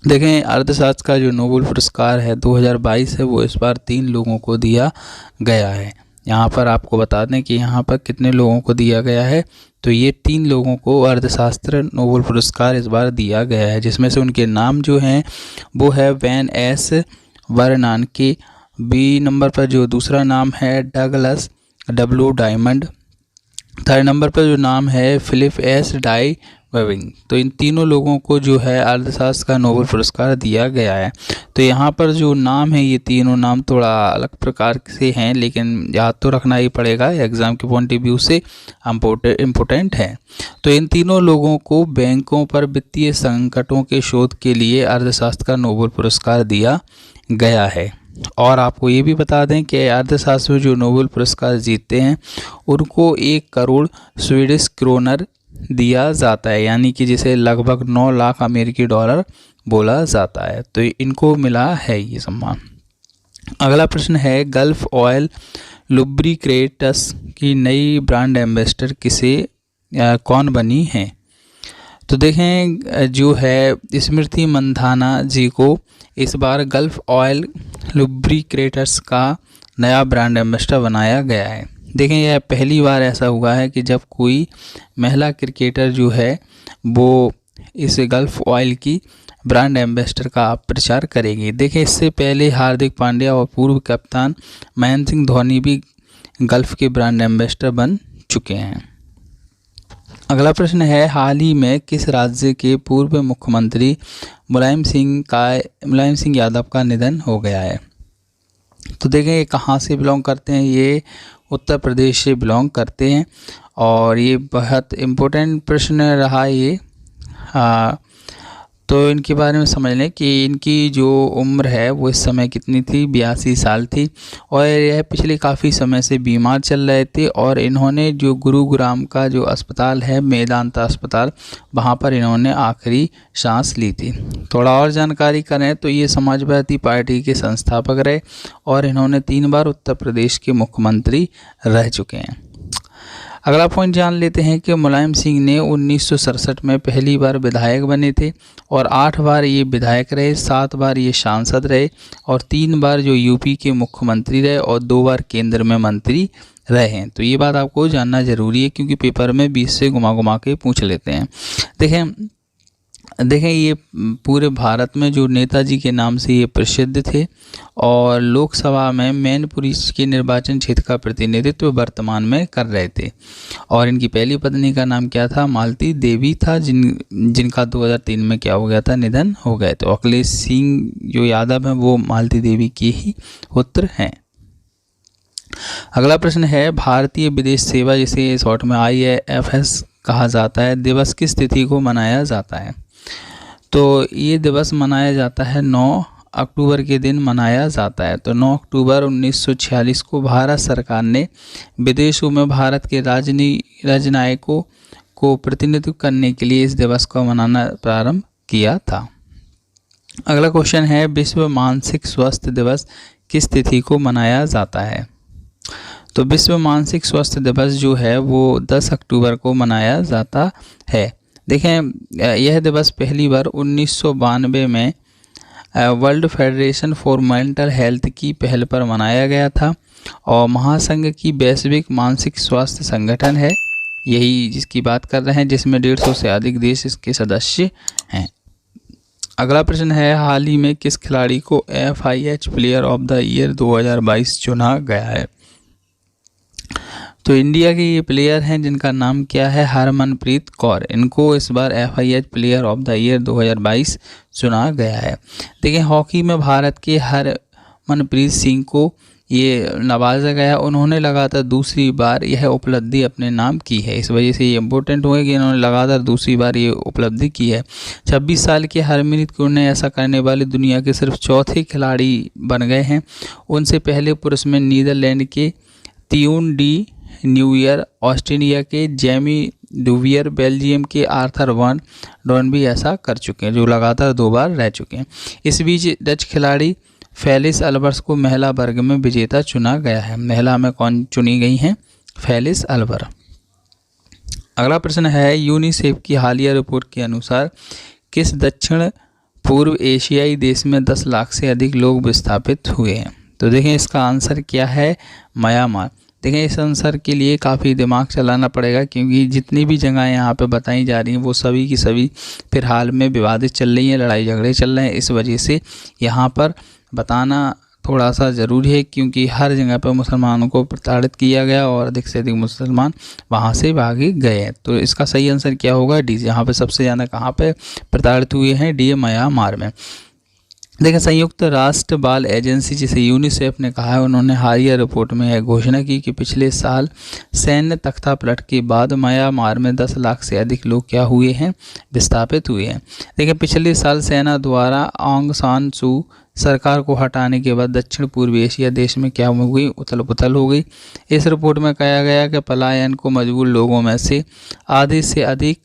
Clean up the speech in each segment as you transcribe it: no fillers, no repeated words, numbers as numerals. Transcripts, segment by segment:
देखें, अर्थशास्त्र का जो नोबेल पुरस्कार है 2022 है, वो इस बार 3 लोगों को दिया गया है। यहाँ पर आपको बता दें कि यहाँ पर कितने लोगों को दिया गया है, तो ये 3 लोगों को अर्थशास्त्र नोबेल पुरस्कार इस बार दिया गया है, जिसमें से उनके नाम जो हैं वो है वैन एस बर्नानकी, बी नंबर पर जो दूसरा नाम है Douglas W diamond, third number पर जो नाम है फिलिप एस डाई वेविंग। तो इन तीनों लोगों को जो है अर्थशास्त्र का नोबेल पुरस्कार दिया गया है। तो यहाँ पर जो नाम है, ये तीनों नाम थोड़ा अलग प्रकार से हैं, लेकिन याद तो रखना ही पड़ेगा, एग्ज़ाम के पॉइंट ऑफ व्यू से इम्पोर्टेंट है। तो इन तीनों लोगों को बैंकों पर वित्तीय संकटों के शोध के लिए अर्थशास्त्र का नोबेल पुरस्कार दिया गया है। और आपको ये भी बता दें कि अर्थशास्त्र में जो नोबेल पुरस्कार जीतते हैं उनको 1 करोड़ स्वीडिश क्रोनर दिया जाता है, यानी कि जिसे लगभग 9 लाख अमेरिकी डॉलर बोला जाता है। तो इनको मिला है ये सम्मान। अगला प्रश्न है, गल्फ ऑयल लुब्रिकेटर्स की नई ब्रांड एम्बेसडर कौन बनी है? तो देखें, जो है स्मृति मंधाना जी को इस बार गल्फ ऑयल लुब्रिकेटर्स का नया ब्रांड एम्बेसडर बनाया गया है। देखें, यह पहली बार ऐसा हुआ है कि जब कोई महिला क्रिकेटर जो है वो इस गल्फ ऑयल की ब्रांड एम्बेसडर का प्रचार करेगी। देखें, इससे पहले हार्दिक पांड्या और पूर्व कप्तान महेंद्र सिंह धोनी भी गल्फ के ब्रांड एम्बेसडर बन चुके हैं। अगला प्रश्न है, हाल ही में किस राज्य के पूर्व मुख्यमंत्री मुलायम सिंह यादव का निधन हो गया है? तो देखें, ये कहाँ से बिलोंग करते हैं, ये उत्तर प्रदेश से बिलोंग करते हैं और ये बहुत इम्पोर्टेंट प्रश्न रहा ये। तो इनके बारे में समझ लें कि इनकी जो उम्र है वो इस समय कितनी थी, 82 साल थी और यह पिछले काफ़ी समय से बीमार चल रहे थे और इन्होंने जो गुरुग्राम का जो अस्पताल है मेदांता अस्पताल, वहाँ पर इन्होंने आखिरी सांस ली थी। थोड़ा और जानकारी करें तो ये समाजवादी पार्टी के संस्थापक रहे और इन्होंने 3 बार उत्तर प्रदेश के मुख्यमंत्री रह चुके हैं। अगला पॉइंट जान लेते हैं कि मुलायम सिंह ने 1967 में पहली बार विधायक बने थे और 8 बार ये विधायक रहे, 7 बार ये सांसद रहे और 3 बार जो यूपी के मुख्यमंत्री रहे और 2 बार केंद्र में मंत्री रहे हैं। तो ये बात आपको जानना ज़रूरी है क्योंकि पेपर में 20 से घुमा के पूछ लेते हैं। देखें, ये पूरे भारत में जो नेताजी के नाम से ये प्रसिद्ध थे और लोकसभा में मैनपुरी के निर्वाचन क्षेत्र का प्रतिनिधित्व वर्तमान में कर रहे थे और इनकी पहली पत्नी का नाम क्या था? मालती देवी था, जिनका 2003 में क्या हो गया था? निधन हो गए। तो अखिलेश सिंह जो यादव हैं वो मालती देवी के ही पुत्र हैं। अगला प्रश्न है, भारतीय विदेश सेवा जिसे शॉर्ट में IFS कहा जाता है दिवस किस तिथि को मनाया जाता है? तो ये दिवस मनाया जाता है 9 अक्टूबर के दिन मनाया जाता है। तो 9 अक्टूबर 1946 को भारत सरकार ने विदेशों में भारत के राजनयिकों को प्रतिनिधित्व करने के लिए इस दिवस को मनाना प्रारंभ किया था। अगला क्वेश्चन है, विश्व मानसिक स्वास्थ्य दिवस किस तिथि को मनाया जाता है? तो विश्व मानसिक स्वास्थ्य दिवस जो है वो 10 अक्टूबर को मनाया जाता है। देखें, यह दिवस पहली बार 1992 में world federation for mental health की पहल पर मनाया गया था और महासंघ की वैश्विक मानसिक स्वास्थ्य संगठन है यही जिसकी बात कर रहे हैं, जिसमें 150 से अधिक देश इसके सदस्य हैं। अगला प्रश्न है, हाल ही में किस खिलाड़ी को FIH player of the year 2022 चुना गया है? तो इंडिया के ये प्लेयर हैं जिनका नाम क्या है? हरमनप्रीत कौर। इनको इस बार FIH player of the year 2022 चुना गया है। देखिए, हॉकी में भारत के हरमनप्रीत सिंह को ये नवाजा गया, उन्होंने लगातार दूसरी बार यह उपलब्धि अपने नाम की है। इस वजह से ये इम्पोर्टेंट हुआ कि इन्होंने लगातार दूसरी बार ये उपलब्धि की है। 26 साल के हरमनप्रीत कौर ने ऐसा करने वाले दुनिया के सिर्फ चौथे खिलाड़ी बन गए हैं। उनसे पहले पुरुष में नीदरलैंड के तियोन डी न्यूयर, ऑस्ट्रेलिया के जेमी डुवियर, बेल्जियम के आर्थर वन डॉन भी ऐसा कर चुके हैं, जो लगातार 2 बार रह चुके हैं। इस बीच डच खिलाड़ी फेलिस अल्बर्स को महिला वर्ग में विजेता चुना गया है। महिला में कौन चुनी गई हैं? फेलिस अल्बर। अगला प्रश्न है, यूनिसेफ की हालिया रिपोर्ट के अनुसार किस दक्षिण पूर्व एशियाई देश में 10 लाख से अधिक लोग विस्थापित हुए हैं? तो देखें इसका आंसर क्या है, म्यांमार। देखें इस आंसर के लिए काफ़ी दिमाग चलाना पड़ेगा, क्योंकि जितनी भी जगह यहाँ पे बताई जा रही हैं वो सभी की सभी फिलहाल में विवादित चल रही हैं, लड़ाई झगड़े चल रहे हैं। इस वजह से यहाँ पर बताना थोड़ा सा ज़रूरी है, क्योंकि हर जगह पर मुसलमानों को प्रताड़ित किया गया और अधिक से अधिक मुसलमान वहाँ से भागे गए हैं। तो इसका सही आंसर क्या होगा, डी। यहाँ पे सबसे ज़्यादा कहाँ पे प्रताड़ित हुए हैं, डी म्यांमार में। देखिए संयुक्त राष्ट्र बाल एजेंसी जिसे यूनिसेफ ने कहा है, उन्होंने हालिया रिपोर्ट में यह घोषणा की कि पिछले साल सैन्य तख्तापलट के बाद म्यांमार में 10 लाख से अधिक लोग क्या हुए हैं, विस्थापित हुए हैं। देखिए पिछले साल सेना द्वारा आंग सान सू सरकार को हटाने के बाद दक्षिण पूर्वी एशिया देश में क्या हो गई, उथल पुथल हो गई। इस रिपोर्ट में कहा गया कि पलायन को मजबूर लोगों में से आधे से अधिक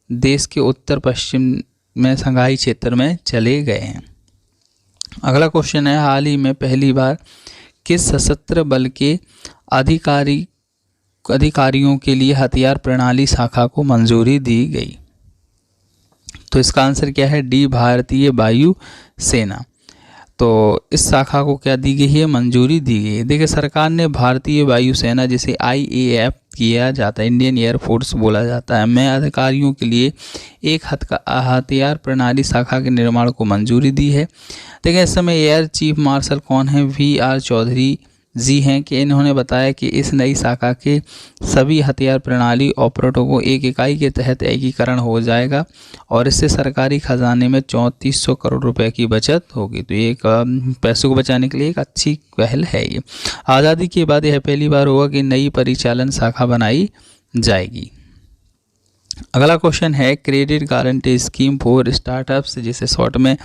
देश के उत्तर पश्चिम में संघाई क्षेत्र में चले गए हैं। अगला क्वेश्चन है, हाल ही में पहली बार किस सशस्त्र बल के अधिकारियों के लिए हथियार प्रणाली शाखा को मंजूरी दी गई? तो इसका आंसर क्या है, डी। भारतीय वायु सेना। तो इस शाखा को क्या दी गई है, मंजूरी दी गई है। देखिए सरकार ने भारतीय वायुसेना जिसे IAF किया जाता है, इंडियन एयरफोर्स बोला जाता है, में अधिकारियों के लिए एक हथियार प्रणाली शाखा के निर्माण को मंजूरी दी है। देखिए इस समय एयर चीफ मार्शल कौन है, VR चौधरी जी हैं, कि इन्होंने बताया कि इस नई शाखा के सभी हथियार प्रणाली ऑपरेटरों को एक इकाई के तहत एकीकरण हो जाएगा और इससे सरकारी खजाने में 3400 करोड़ रुपए की बचत होगी। तो ये पैसों को बचाने के लिए एक अच्छी पहल है। ये आज़ादी के बाद यह पहली बार होगा कि नई परिचालन शाखा बनाई जाएगी। अगला क्वेश्चन है, credit guarantee scheme for startups जिसे शॉर्ट में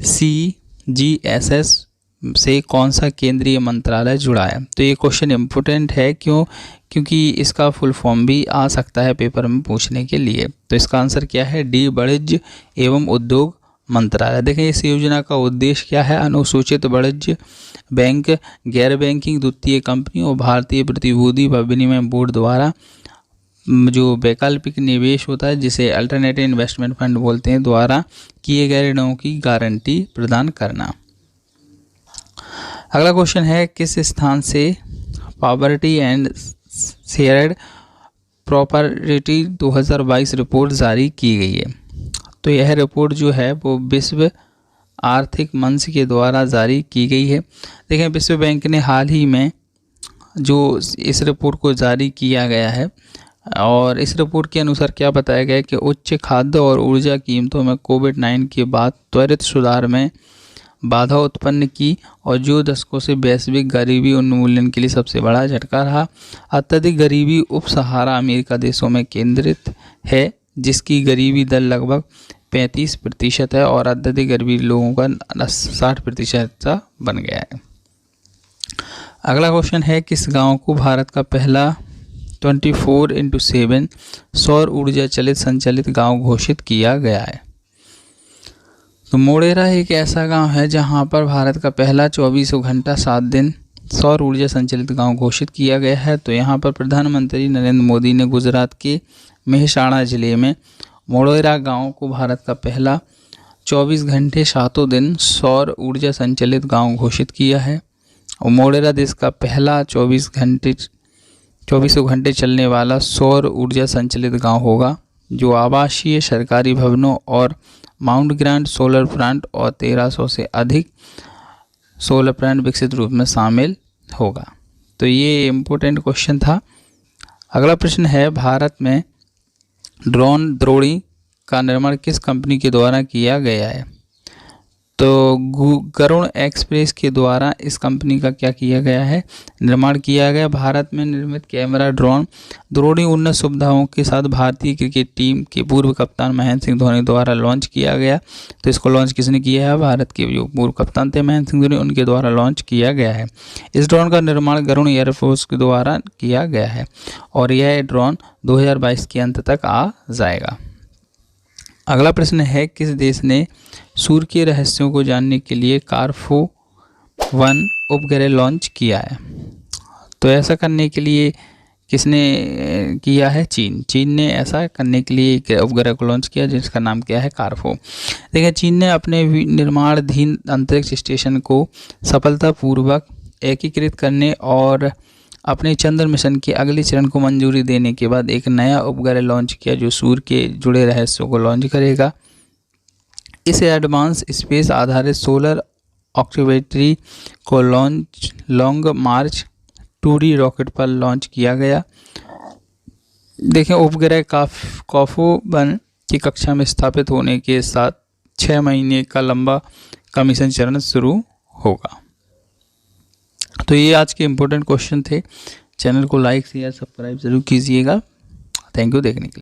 CGSS से कौन सा केंद्रीय मंत्रालय जुड़ा है? तो ये क्वेश्चन इम्पोर्टेंट है, क्योंकि इसका फुल फॉर्म भी आ सकता है पेपर में पूछने के लिए। तो इसका आंसर क्या है, डी। वाणिज्य एवं उद्योग मंत्रालय। देखें इस योजना का उद्देश्य क्या है, अनुसूचित वाणिज्य बैंक, गैर बैंकिंग द्वितीय कंपनी और भारतीय प्रतिभूति व विनिमय बोर्ड द्वारा जो वैकल्पिक निवेश होता है जिसे अल्टरनेटिव इन्वेस्टमेंट फंड बोलते हैं, द्वारा किए गए ऋणों की गारंटी प्रदान करना। अगला क्वेश्चन है, किस स्थान से poverty and shared property 2022 report जारी की गई है? तो यह रिपोर्ट जो है वो विश्व आर्थिक मंच के द्वारा जारी की गई है। देखें विश्व बैंक ने हाल ही में जो इस रिपोर्ट को जारी किया गया है और इस रिपोर्ट के अनुसार क्या बताया गया है कि उच्च खाद्य और ऊर्जा कीमतों में कोविड-19 के बाद त्वरित सुधार में बाधा उत्पन्न की और जो दशकों से वैश्विक गरीबी उन्मूलन के लिए सबसे बड़ा झटका रहा। अत्यधिक गरीबी उप सहारा अमेरिका देशों में केंद्रित है, जिसकी गरीबी दर लगभग 35% है और अत्यधिक गरीबी लोगों का 60% बन गया है। अगला क्वेश्चन है, किस गांव को भारत का पहला 24/7 सौर ऊर्जा चलित संचालित गांव घोषित किया गया है? तो मोढेरा एक ऐसा गांव है जहां पर भारत का पहला 24 घंटा 7 दिन सौर ऊर्जा संचालित गांव घोषित किया गया है। तो यहां पर प्रधानमंत्री नरेंद्र मोदी ने गुजरात के मेहसाणा जिले में मोढेरा गांव को भारत का पहला 24 घंटे 7 दिन सौर ऊर्जा संचालित गांव घोषित किया है। और मोढेरा देश का पहला 24 घंटे चलने वाला सौर ऊर्जा संचालित गांव होगा, जो आवासीय सरकारी भवनों और माउंट ग्रांट सोलर प्लांट और 1300 से अधिक सोलर प्लांट विकसित रूप में शामिल होगा। तो ये इम्पोर्टेंट क्वेश्चन था। अगला प्रश्न है, भारत में ड्रोन द्रोणी का निर्माण किस कंपनी के द्वारा किया गया है? तो गरुड़ एक्सप्रेस के द्वारा इस कंपनी का क्या किया गया है, निर्माण किया गया। भारत में निर्मित कैमरा ड्रोन द्रोणी उन्नत सुविधाओं के साथ भारतीय क्रिकेट टीम के पूर्व कप्तान महेंद्र सिंह धोनी द्वारा लॉन्च किया गया। तो इसको लॉन्च किसने किया है? भारत के जो पूर्व कप्तान थे महेंद्र सिंह धोनी, उनके द्वारा लॉन्च किया गया है। इस ड्रोन का निर्माण गरुड़ एयरफोर्स के द्वारा किया गया है और यह ड्रोन 2022 के अंत तक आ जाएगा। अगला प्रश्न है, किस देश ने सूर्य के रहस्यों को जानने के लिए कार्फो 1 उपग्रह लॉन्च किया है? तो ऐसा करने के लिए किसने किया है? चीन ने ऐसा करने के लिए एक उपग्रह को लॉन्च किया जिसका नाम क्या है? कार्फो। देखिए, चीन ने अपने निर्माणाधीन अंतरिक्ष स्टेशन को सफलतापूर्वक एकीकृत करने और अपने चंद्र मिशन के अगले चरण को मंजूरी देने के बाद एक नया उपग्रह लॉन्च किया जो सूर्य के जुड़े रहस्यों को लॉन्च करेगा। इस एडवांस स्पेस आधारित सोलर ऑब्जर्वेटरी को लॉन्ग मार्च 2D रॉकेट पर लॉन्च किया गया। देखें, उपग्रह कॉफो-1 की कक्षा में स्थापित होने के साथ 6 महीने का लंबा कमीशन चरण शुरू होगा। तो ये आज के इम्पोर्टेंट क्वेश्चन थे। चैनल को लाइक शेयर सब्सक्राइब जरूर कीजिएगा। थैंक यू देखने के लिए।